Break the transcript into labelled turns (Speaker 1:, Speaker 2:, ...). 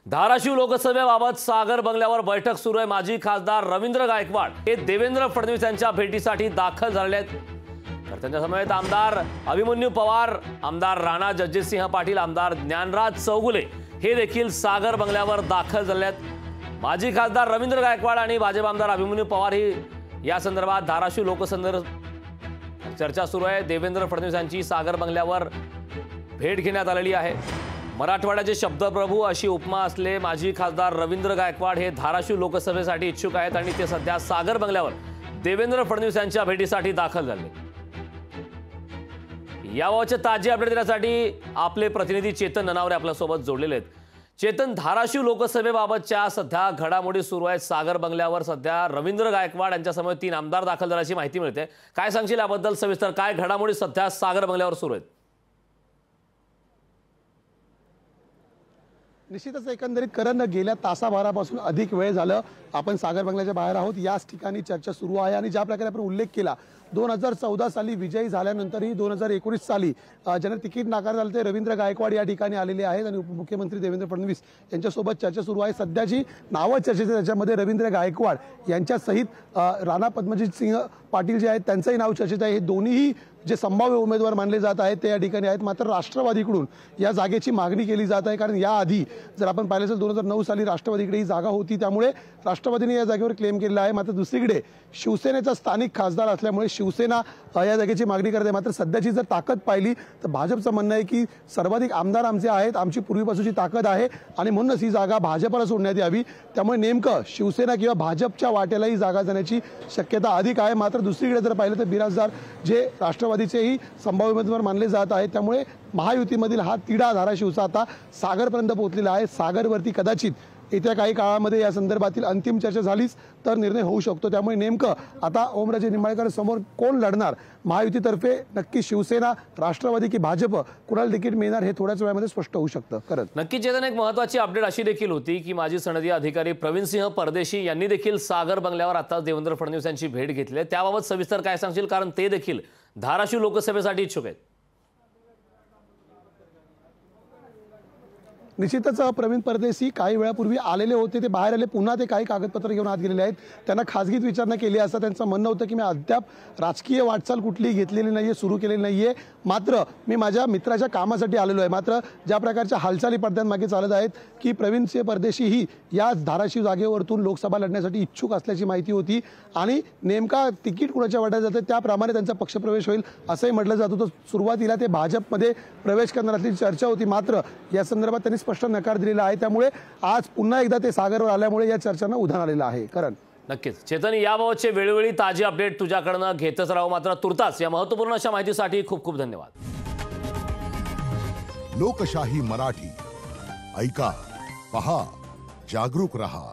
Speaker 1: धाराशिव लोकसभेबाबत सागर बंगल्यावर बैठक सुरू आहे। माजी खासदार रवींद्र गायकवाड हे देवेंद्र फडणवीस यांच्या भेटीसाठी दाखल झाले आहेत। तर त्यांच्या समवेत आमदार अभिमन्यू पवार, आमदार राणा जगजितसिंह पाटील, आमदार ज्ञानराज चौगुले हे देखील सागर बंगल्यावर दाखल झाले आहेत। माजी खासदार रवींद्र गायकवाड आणि भाजप आमदार अभिमन्यू पवार ही या संदर्भात धाराशिव लोकसभेवर चर्चा सुरू आहे। देवेंद्र फडणवीस यांची सागर बंगल्यावर भेट घेण्यात आलेली आहे। मराठवाड्याचे शब्दप्रभू अशी उपमा असले माजी खासदार रवींद्र गायकवाड हे धाराशिव लोकसभेसाठी इच्छुक आहेत आणि ते सध्या सागर बंगल्यावर देवेंद्र फडणवीस यांच्या भेटीसाठी दाखल झाले। याबाबतचे ताजे अपडेट देण्यासाठी आपले प्रतिनिधी चेतन ननावरे आपल्या सोबत जोडलेले आहेत। चेतन, धाराशिव लोकसभेबाबतच्या सध्या घडामोडी सुरू आहेत। सागर बंगल्यावर सध्या रवींद्र गायकवाड यांच्या समोर 3 आमदार दाखल झाल्याची माहिती मिळते। काय सांगशील याबद्दल सविस्तर? काय घडामोडी सध्या सागर बंगल्यावर सुरू आहेत?
Speaker 2: निश्चितच एकंदरीत करण गेल्या तासाभरापासून अधिक वेळ झालं आपण सागर बंगल्याच्या बाहेर आहोत। याच ठिकाणी चर्चा सुरू आहे आणि ज्या प्रकारे आपण उल्लेख केला 2014 साली विजयी झाल्यानंतरही 2019 साली ज्यांना तिकीट नाकारण्यात आले ते रवींद्र गायकवाड या ठिकाणी आलेले आहेत आणि उपमुख्यमंत्री देवेंद्र फडणवीस यांच्यासोबत चर्चा सुरू आहे। सध्याची नावं चर्चेचे त्याच्यामध्ये रवींद्र गायकवाड यांच्यासहित राणा पद्मजित सिंह पाटील जे आहेत त्यांचंही नाव चर्चेत आहे। हे दोन्हीही जे संभाव्य उमेदवार मानले जात आहेत ते या ठिकाणी आहेत। मात्र राष्ट्रवादीकडून या जागेची मागणी केली जात आहे, कारण याआधी जर आपण पाहिलं असेल 2009 साली राष्ट्रवादीकडे ही जागा होती, त्यामुळे राष्ट्रवादीने या जागेवर क्लेम केलेला आहे। मात्र दुसरीकडे शिवसेनेचा स्थानिक खासदार असल्यामुळे शिवसेना या जागेची मागणी करते। मात्र सध्याची जर ताकद पाहिली तर भाजपचं म्हणणं आहे की सर्वाधिक आमदार आमचे आहेत, आमची पूर्वीपासूनची ताकद आहे आणि म्हणूनच ही जागा भाजपला सोडण्यात यावी। त्यामुळे नेमकं शिवसेना किंवा भाजपच्या वाटेला ही जागा जाण्याची शक्यता अधिक आहे। मात्र दुसरीकडे जर पाहिलं तर बिराजदार जे राष्ट्रवादीचेही संभाव्य उमेदवार मानले जात आहेत, त्यामुळे महायुतीमधील हा तिढा धाराशिवचा आता सागरपर्यंत पोहोचलेला आहे। सागरवरती कदाचित येत्या काही काळामध्ये या संदर्भातील अंतिम चर्चा झालीच तर निर्णय होऊ शकतो। त्यामुळे नेमकं आता ओमराजे निंबाळकर समोर कोण लढणार, महायुतीतर्फे नक्की शिवसेना, राष्ट्रवादी की भाजप, कुणाला तिकीट मिळणार हे थोड्याच वेळामध्ये स्पष्ट होऊ शकतं। खरंच
Speaker 1: नक्की चेतन, एक महत्त्वाची अपडेट अशी देखील होती की माजी सनदी अधिकारी प्रवीणसिंह परदेशी यांनी देखील सागर बंगल्यावर आता देवेंद्र फडणवीस यांची भेट घेतली। त्याबाबत सविस्तर काय सांगशील, कारण ते देखील धाराशिव लोकसभेसाठी इच्छुक आहेत?
Speaker 2: निश्चितच प्रवीण परदेशी काही वेळापूर्वी आलेले होते, ते बाहेर आले, पुन्हा ते काही कागदपत्र घेऊन आत गेलेले आहेत। त्यांना खासगीत विचारणा केली असता त्यांचं म्हणणं होतं की मी अद्याप राजकीय वाटचाल कुठली घेतलेली नाहीये, सुरू केलेली नाहीये, मात्र मी माझ्या मित्राच्या कामासाठी आलेलो आहे। मात्र ज्या प्रकारच्या हालचाली पडद्यांमागे चालत आहेत की प्रवीणसिंह परदेशी ही या धाराशिव जागेवरतून लोकसभा लढण्यासाठी इच्छुक असल्याची माहिती होती आणि नेमका तिकीट कुणाच्या वाट्यात जातं त्याप्रमाणे त्यांचा पक्षप्रवेश होईल असंही म्हटलं जात होतं। सुरुवातीला ते भाजपमध्ये प्रवेश करणार असल्याची चर्चा होती, मात्र या संदर्भात त्यांनी स्पष्ट नकार दिलेला आहे। त्यामुळे आज पुन्हा एकदा ते सागरवर आल्यामुळे या चर्चांना उधाण आलेलं आहे। करण,
Speaker 1: नक्कीच चेतन, याबाबतचे वेळोवेळी ताजे अपडेट तुझ्याकडनं घेतच राहू। मात्र तुर्तास या महत्त्वपूर्ण अशा माहितीसाठी खूप खूप धन्यवाद।
Speaker 3: लोकशाही मराठी ऐका, पहा, जागरूक रहा।